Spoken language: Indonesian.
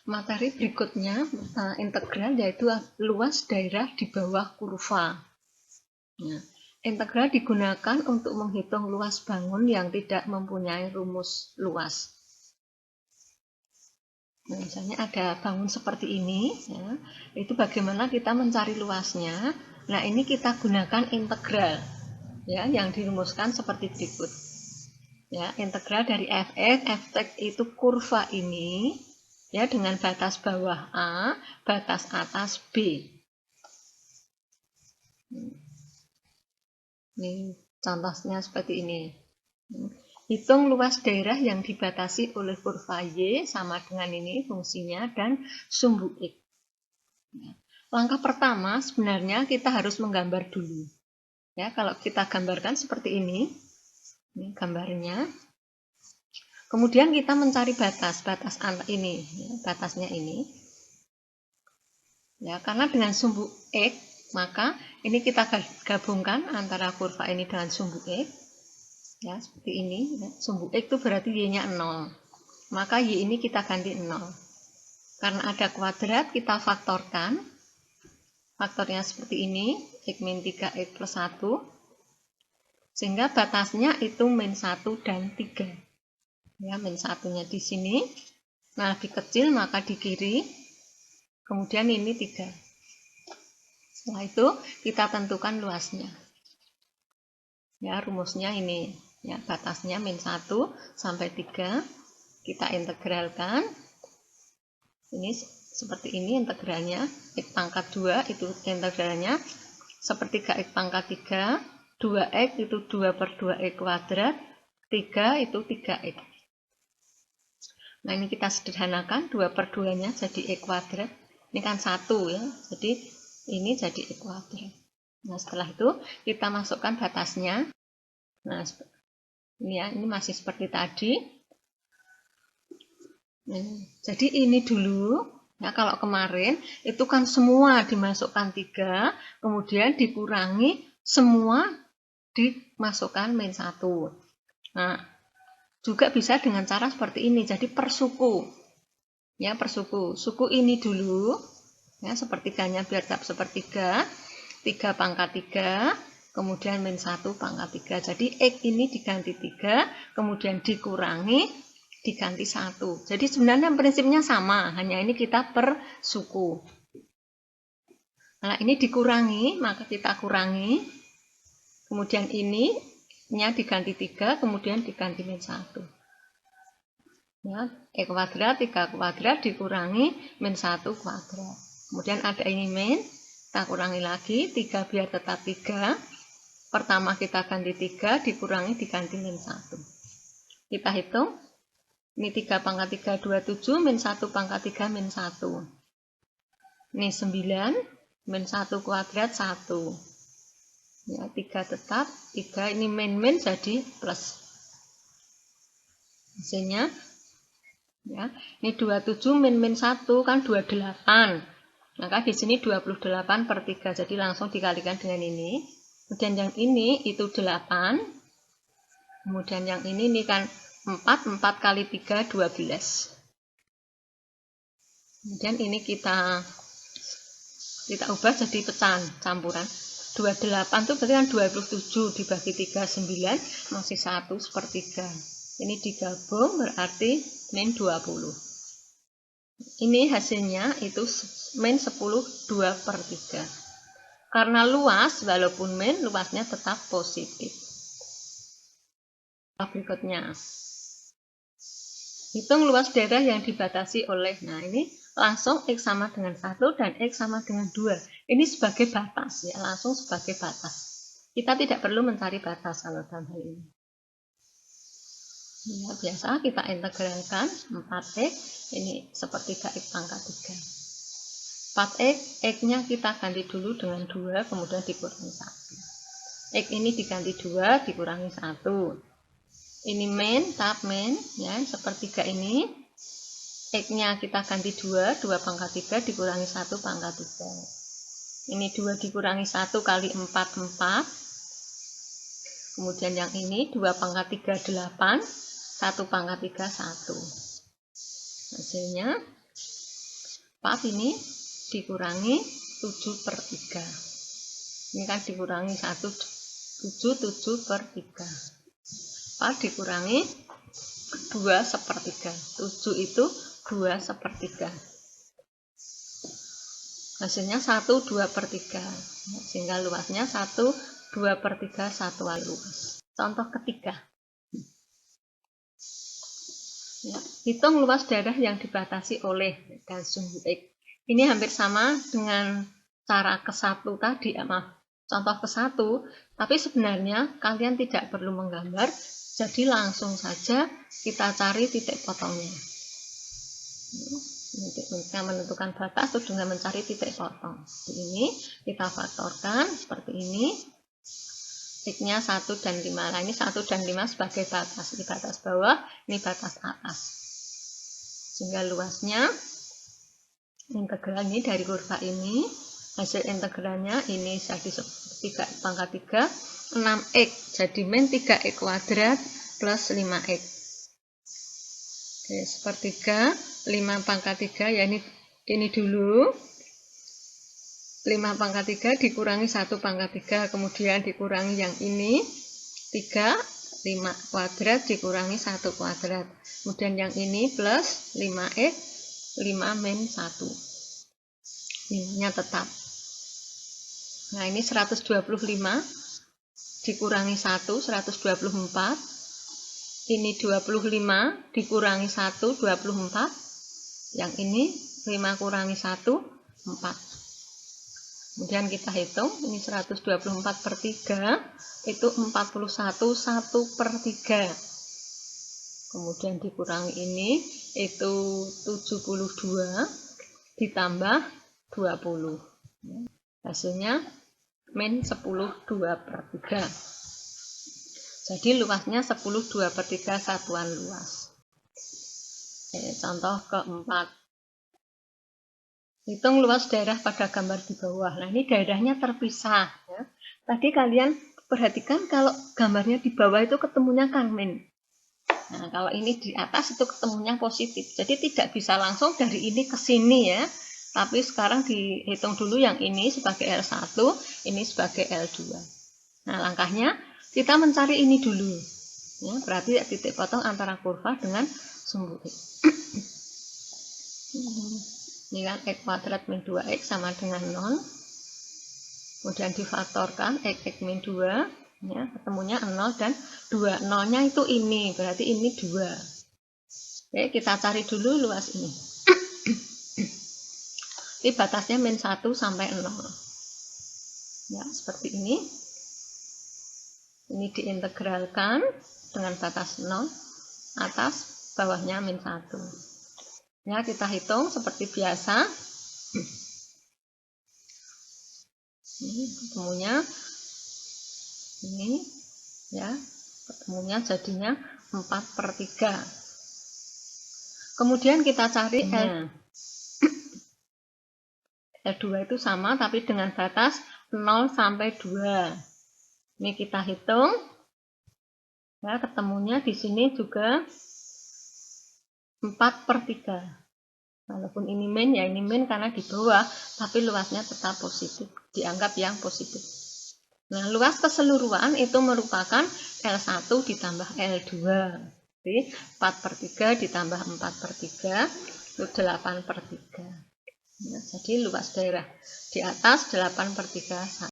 Materi berikutnya integral yaitu luas daerah di bawah kurva. Nah, integral digunakan untuk menghitung luas bangun yang tidak mempunyai rumus luas. Nah, misalnya ada bangun seperti ini, ya, itu bagaimana kita mencari luasnya. Nah, ini kita gunakan integral, ya, yang dirumuskan seperti berikut. Ya, integral dari fx itu kurva ini, ya, dengan batas bawah A, batas atas B. Ini contohnya seperti ini. Hitung luas daerah yang dibatasi oleh kurva Y sama dengan ini fungsinya dan sumbu X. Langkah pertama sebenarnya kita harus menggambar dulu. Ya, kalau kita gambarkan seperti ini gambarnya. Kemudian kita mencari batas ini, ya, batasnya ini. Ya, karena dengan sumbu X, maka ini kita gabungkan antara kurva ini dengan sumbu X. Ya, seperti ini. Ya. Sumbu X itu berarti Y-nya 0. Maka Y ini kita ganti 0. Karena ada kuadrat, kita faktorkan. Faktornya seperti ini, X min 3X plus 1. Sehingga batasnya itu min 1 dan 3. Ya, min 1-nya di sini. Nah, lebih kecil maka di kiri. Kemudian ini 3. Setelah itu kita tentukan luasnya. Ya, rumusnya ini. Ya, batasnya min 1 sampai 3. Kita integralkan. Ini seperti ini integralnya. X pangkat 2 itu integralnya. Sepertiga X pangkat 3. 2X itu 2 per 2X kuadrat. 3 itu 3X. Nah, ini kita sederhanakan. 2 per 2-nya jadi X kuadrat. Ini kan 1 ya. Jadi ini jadi X kuadrat. Nah, setelah itu kita masukkan batasnya. Nah, ini ya, ini masih seperti tadi. Jadi ini dulu, ya, kalau kemarin itu kan semua dimasukkan 3, kemudian dikurangi semua dimasukkan min 1. Nah, juga bisa dengan cara seperti ini, jadi per suku. Ya, per suku. Suku ini dulu, ya, sepertiganya biar tetap sepertiga. 3 pangkat 3, kemudian min 1 pangkat 3. Jadi X ini diganti 3, kemudian dikurangi, diganti 1. Jadi sebenarnya prinsipnya sama, hanya ini kita per suku. Nah, ini dikurangi, maka kita kurangi. Kemudian ini diganti 3, kemudian diganti min 1. Ya, X kuadrat, 3 kuadrat dikurangi min 1 kuadrat. Kemudian ada ini min, kita kurangi lagi, 3 biar tetap 3. Pertama kita ganti 3, dikurangi diganti min 1. Kita hitung. Ini 3 pangkat 3, 27, min 1 pangkat 3, min 1. Ini 9, min 1 kuadrat, 1. Ya, 3 tetap, 3, ini min jadi plus. Hasilnya, ya, ini 27 min 1 kan 28. Maka di sini 28 per 3, jadi langsung dikalikan dengan ini. Kemudian yang ini itu 8. Kemudian yang ini kan 4 kali 3, 12. Kemudian ini kita ubah jadi pecahan, campuran. 28 itu berarti kan 27 dibagi 3, 9, masih 1 sepertiga. Ini digabung berarti min 20. Ini hasilnya itu min 10, 2 per 3. Karena luas, walaupun min, luasnya tetap positif. Berikutnya. Hitung luas daerah yang dibatasi oleh, nah ini langsung X sama dengan 1 dan X sama dengan 2. Ini sebagai batas, ya, langsung sebagai batas. Kita tidak perlu mencari batas kalau dalam hal ini. Ya, biasa kita integralkan 4X, ini sepertiga X pangkat 3. 4X, X-nya kita ganti dulu dengan 2, kemudian dikurangi 1. X ini diganti 2, dikurangi 1. Ini min, tab min, ya, sepertiga ini. X-nya kita ganti 2, 2 pangkat 3 dikurangi 1 pangkat 3. Ini 2 dikurangi 1 kali 4, 4. Kemudian yang ini 2 pangkat 3, 8. 1 pangkat 3, 1. Hasilnya 4 ini dikurangi 7 per 3. Ini kan dikurangi 7 per 3. 4 dikurangi 2/3. 7 itu 2/3. Hasilnya 1/2/3. Sehingga luasnya 1/2/3 satuan luas. Contoh ketiga. Ya, hitung luas daerah yang dibatasi oleh dan sumbu X. Ini hampir sama dengan cara ke-1 tadi, maaf, contoh ke-1, tapi sebenarnya kalian tidak perlu menggambar, jadi langsung saja kita cari titik potongnya. Kita menentukan batas itu dengan mencari titik potong. Ini kita faktorkan seperti ini. X-nya 1 dan 5. Nah, ini 1 dan 5 sebagai batas. Ini batas bawah, ini batas atas. Sehingga luasnya integral ini dari kurva ini, hasil integralnya ini jadi 3 pangkat 3, 6x. Jadi min 3x kuadrat plus 5x. Oke, sepertiga 5 pangkat 3, ya ini dulu. 5 pangkat 3 dikurangi 1 pangkat 3, kemudian dikurangi yang ini 3, 5 kuadrat dikurangi 1 kuadrat, kemudian yang ini plus 5x, 5 min 1, 5-nya tetap. Nah, ini 125 dikurangi 1, 124, ini 25 dikurangi 1, 24, yang ini 5 kurangi 1, 4. Kemudian kita hitung, ini 124 per 3, itu 41 1/3. Kemudian dikurangi ini, itu 72 ditambah 20. Hasilnya min 10/2/3. Jadi luasnya 10/2/3 satuan luas. Oke, contoh keempat. Hitung luas daerah pada gambar di bawah. Nah, ini daerahnya terpisah. Ya. Tadi kalian perhatikan kalau gambarnya di bawah itu ketemunya kan min. Nah, kalau ini di atas itu ketemunya positif. Jadi tidak bisa langsung dari ini ke sini ya. Tapi sekarang dihitung dulu yang ini sebagai L1, ini sebagai L2. Nah, langkahnya kita mencari ini dulu. Ya, berarti titik potong antara kurva dengan sumbu X. Ini kan X kuadrat min 2X sama dengan 0. Kemudian difaktorkan X min 2. Ya, ketemunya 0 dan 2. 0-nya itu ini, berarti ini 2. Oke, kita cari dulu luas ini. Ini batasnya min 1 sampai 0. Ya, seperti ini. Ini diintegralkan dengan batas 0. Atas, bawahnya min 1. Ya, kita hitung seperti biasa. Ini ketemunya ini ya, ketemunya jadinya 4/3. Kemudian kita cari L2 itu sama tapi dengan batas 0 sampai 2. Ini kita hitung. Ya, ketemunya di sini juga 4/3. Walaupun ini min, ya ini min karena di bawah, tapi luasnya tetap positif, dianggap yang positif. Nah, luas keseluruhan itu merupakan L1 ditambah L2. Jadi 4/3 ditambah 4/3 itu 8/3. Nah, jadi luas daerah di atas 8/3.